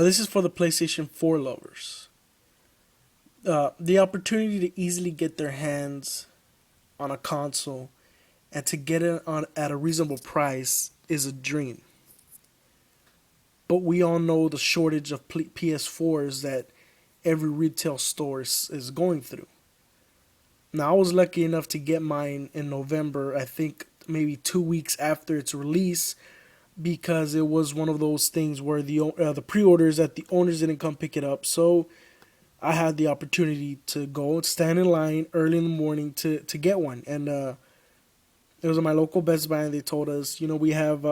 Now, this is for the PlayStation 4 lovers. The opportunity to easily get their hands on a console and to get it on at a reasonable price is a dream. But we all know the shortage of PS4s that every retail store is going through. Now, I was lucky enough to get mine in November, I think maybe 2 weeks after its release, because it was one of those things where the pre-orders that the owners didn't come pick it up. So I had the opportunity to go and stand in line early in the morning to get one. And it was at my local Best Buy, and they told us, we have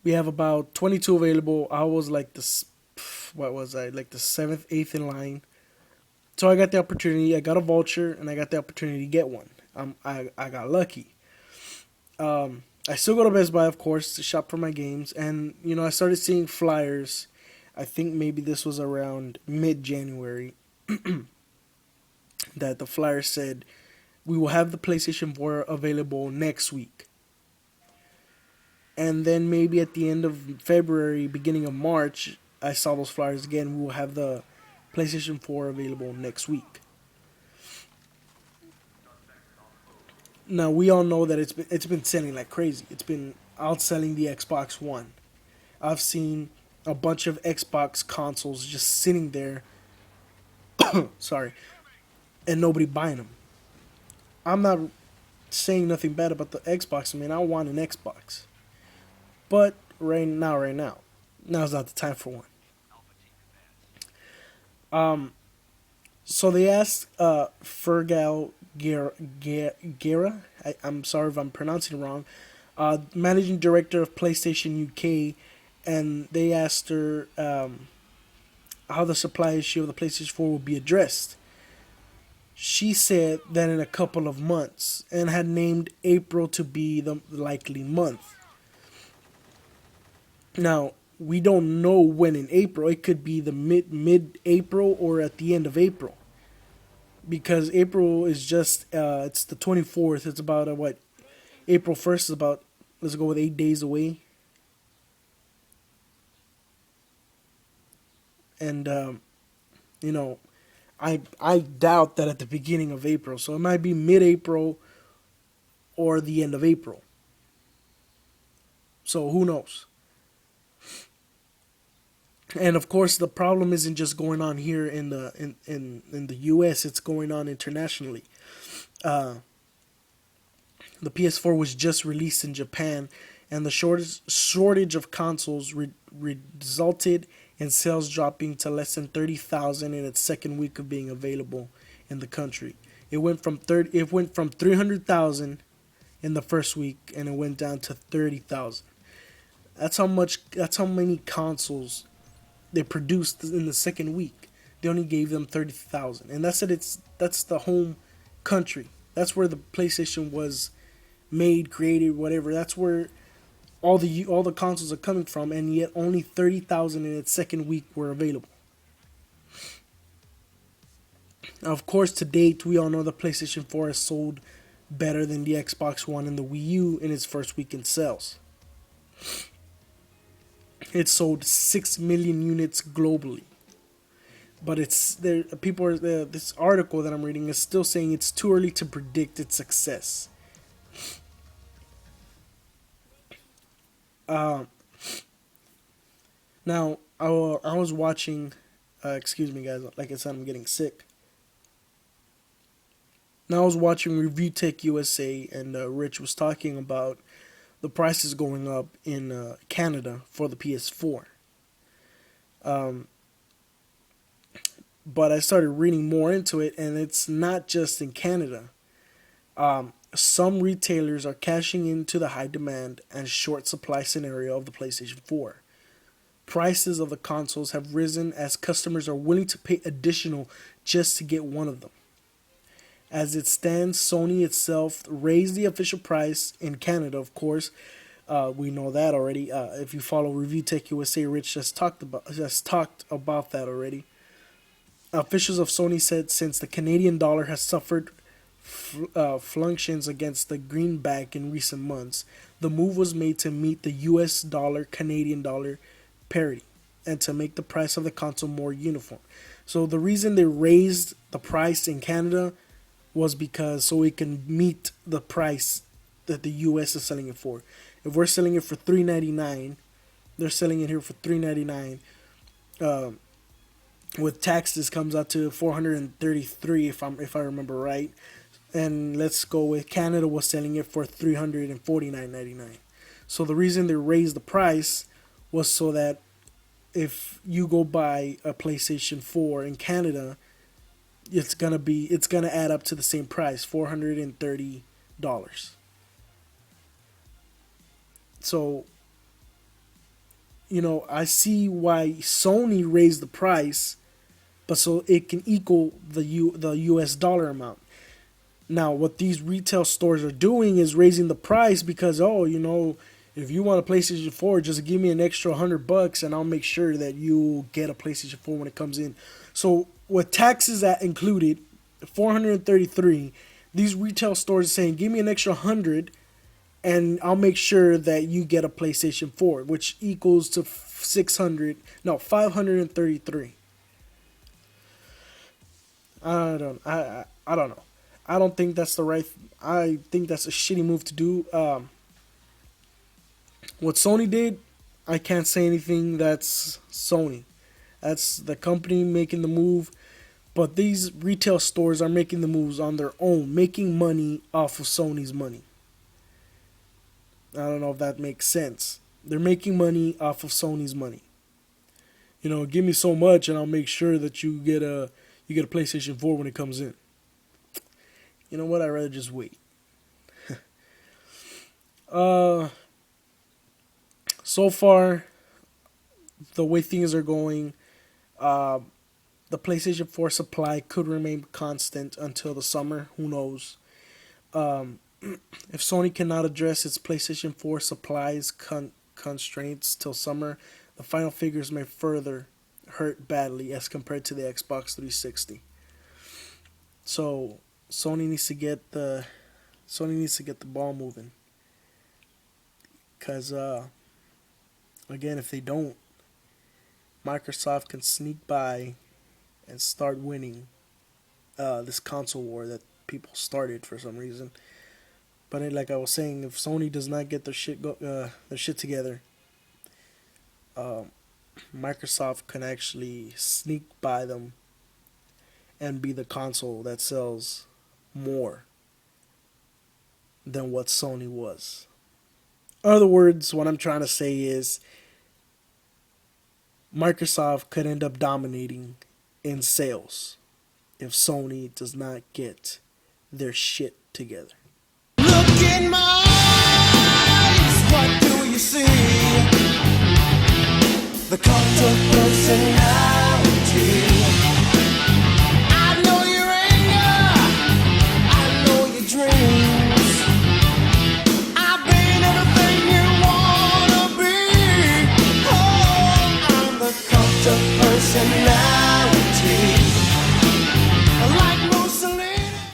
about 22 available. I was like what was I, like the seventh, eighth in line. So I got the opportunity. I got a voucher, and I got the opportunity to get one. I got lucky. I still go to Best Buy, of course, to shop for my games, and I started seeing flyers. I think maybe this was around mid-January that the flyer said we will have the PlayStation 4 available next week. And then maybe at the end of February, beginning of March, I saw those flyers again. We will have the PlayStation 4 available next week. Now we all know that it's been selling like crazy. It's been outselling the Xbox One. I've seen a bunch of Xbox consoles just sitting there, sorry, and nobody buying them. I'm not saying nothing bad about the Xbox. I mean, I want an Xbox, but now's not the time for one. So they asked Fergal Guerra, I'm sorry if I'm pronouncing it wrong, managing director of PlayStation UK, and they asked her how the supply issue of the PlayStation 4 will be addressed. She said that in a couple of months, and had named April to be the likely month. Now, we don't know when in April. It could be the mid April or at the end of April, because April is just it's the 24th. It's about what, April 1st is about, let's go with 8 days away. And you know, I doubt that at the beginning of April. So it might be mid-April or the end of April. So who knows? And of course, the problem isn't just going on here in the U.S. It's going on internationally. Uh, the PS4 was just released in Japan, and the shortage of consoles resulted in sales dropping to less than 30,000 in its second week of being available in the country. It went from 300,000 in the first week, and it went down to 30,000. That's how much. That's how many consoles they produced in the second week. They only gave them 30,000, and that's the home country. That's where the PlayStation was made, created, whatever. That's where all the consoles are coming from, and yet only 30,000 in its second week were available. Now, of course, to date, we all know the PlayStation 4 has sold better than the Xbox One and the Wii U in its first week in sales. It sold 6 million units globally. But it's there. People are this article that I'm reading is still saying it's too early to predict its success. Uh, Now, I was watching. Excuse me, guys. Like I said, I'm getting sick. Now I was watching Review Tech USA, and Rich was talking about the prices going up in Canada for the PS4. Um, but I started reading more into it, and it's not just in Canada. Some retailers are cashing into the high demand and short supply scenario of the PlayStation 4. Prices of the consoles have risen as customers are willing to pay additional just to get one of them. As it stands, Sony itself raised the official price in Canada, of course. We know that already. If you follow Review Tech USA, Rich just talked about that already. Officials of Sony said since the Canadian dollar has suffered fluctuations against the greenback in recent months, the move was made to meet the U.S. dollar Canadian dollar parity and to make the price of the console more uniform. So the reason they raised the price in Canada was because so it can meet the price that the US is selling it for. If we're selling it for $399, they're selling it here for $399. With taxes comes out to $433 if I remember right. And let's go with Canada was selling it for $349.99. So the reason they raised the price was so that if you go buy a PlayStation 4 in Canada, it's gonna add up to the same price, $430. So, I see why Sony raised the price, but so it can equal the US dollar amount. Now, what these retail stores are doing is raising the price because, if you want a PlayStation 4, just give me an extra $100 and I'll make sure that you get a PlayStation 4 when it comes in. So, with taxes that included, $433, these retail stores are saying, give me an extra $100 and I'll make sure that you get a PlayStation 4, which equals to $533. I don't know. I don't think that's the right. I think that's a shitty move to do. What Sony did, I can't say anything. That's Sony. That's the company making the move. But these retail stores are making the moves on their own, making money off of Sony's money. I don't know if that makes sense. They're making money off of Sony's money. Give me so much and I'll make sure that you get a PlayStation 4 when it comes in. You know what? I'd rather just wait. So far, the way things are going, the PlayStation 4 supply could remain constant until the summer. Who knows? If Sony cannot address its PlayStation 4 supplies constraints till summer, the final figures may further hurt badly as compared to the Xbox 360. So Sony needs to get the ball moving, because again, if they don't, Microsoft can sneak by and start winning this console war that people started for some reason. But like I was saying, if Sony does not get their shit together, Microsoft can actually sneak by them and be the console that sells more than what Sony was. In other words, what I'm trying to say is Microsoft could end up dominating in sales if Sony does not get their shit together. Look in my eyes, what do you see? The cult of personality.